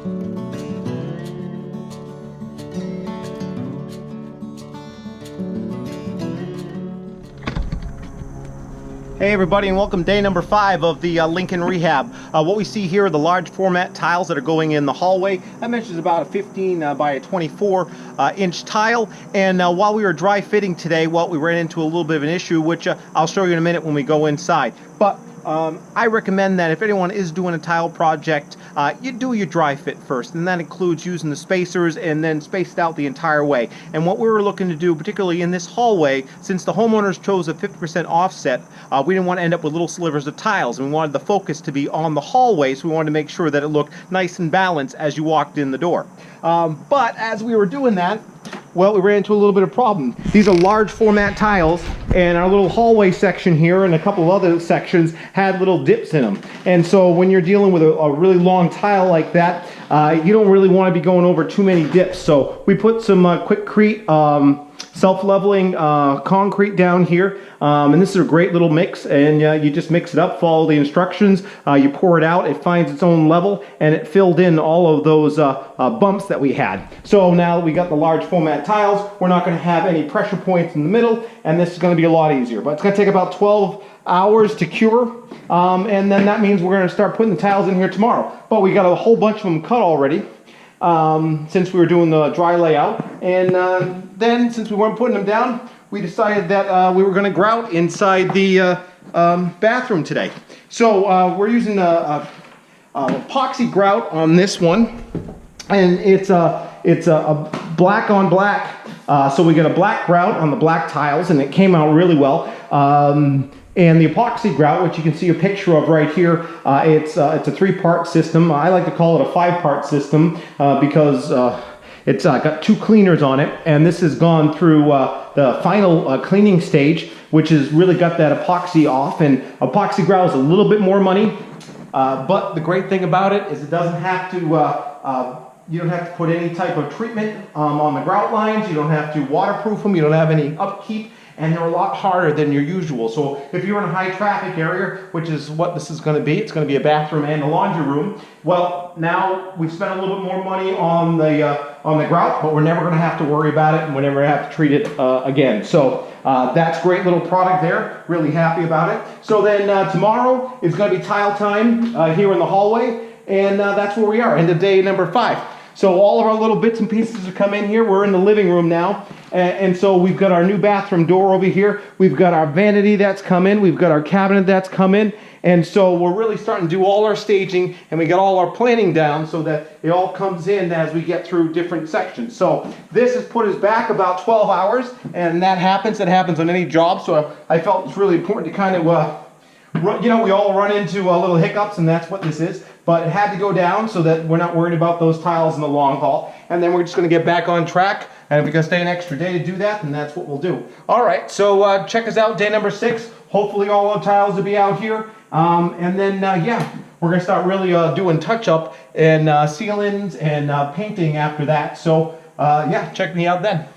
Hey everybody, and welcome day number 5 of the Lincoln Rehab. What we see here are the large format tiles that are going in the hallway. I mentioned about a 15 by a 24 inch tile. And while we were dry fitting today, well, we ran into a little bit of an issue, which I'll show you in a minute when we go inside. But I recommend that if anyone is doing a tile project, you do your dry fit first, and that includes using the spacers and then spaced out the entire way. And what we were looking to do, particularly in this hallway, since the homeowners chose a 50% offset, we didn't want to end up with little slivers of tiles, and we wanted the focus to be on the hallway, so we wanted to make sure that it looked nice and balanced as you walked in the door. But as we were doing that, well, we ran into a little bit of problem. These are large format tiles, and our little hallway section here and a couple of other sections had little dips in them. And so when you're dealing with a really long tile like that, you don't really want to be going over too many dips. So we put some Quikrete self-leveling concrete down here, and this is a great little mix, and you just mix it up, follow the instructions, you pour it out, it finds its own level, and it filled in all of those bumps that we had. So now that we got the large format tiles, we're not going to have any pressure points in the middle, and this is going to be a lot easier. But it's going to take about 12 hours to cure, and then that means we're going to start putting the tiles in here tomorrow. But we got a whole bunch of them cut already, since we were doing the dry layout, and then since we weren't putting them down, we decided that we were going to grout inside the bathroom today. So we're using a epoxy grout on this one, and it's a black on black. So we got a black grout on the black tiles, and it came out really well. And the epoxy grout, which you can see a picture of right here, it's a 3-part system. I like to call it a 5-part system because it's got 2 cleaners on it, and this has gone through the final cleaning stage, which has really got that epoxy off. And epoxy grout is a little bit more money, but the great thing about it is it doesn't have to, you don't have to put any type of treatment on the grout lines. You don't have to waterproof them. You don't have any upkeep. And they're a lot harder than your usual. So if you're in a high traffic area, which is what this is going to be, it's going to be a bathroom and a laundry room. Well, now we've spent a little bit more money on the grout, but we're never going to have to worry about it, and we're never going to have to treat it again. So that's great little product there. Really happy about it. So then tomorrow is going to be tile time here in the hallway, and that's where we are, end of day number 5. So all of our little bits and pieces have come in here. We're in the living room now. And so we've got our new bathroom door over here. We've got our vanity that's come in. We've got our cabinet that's come in. And so we're really starting to do all our staging, and we got all our planning down so that it all comes in as we get through different sections. So this has put us back about 12 hours, and that happens on any job. So I felt it's really important to kind of, you know, we all run into little hiccups, and that's what this is. But it had to go down so that we're not worried about those tiles in the long haul. And then we're just going to get back on track. And if we're going to stay an extra day to do that, then that's what we'll do. All right, so check us out day number 6. Hopefully all the tiles will be out here. And then, yeah, we're going to start really doing touch-up and sealings and painting after that. So, yeah, check me out then.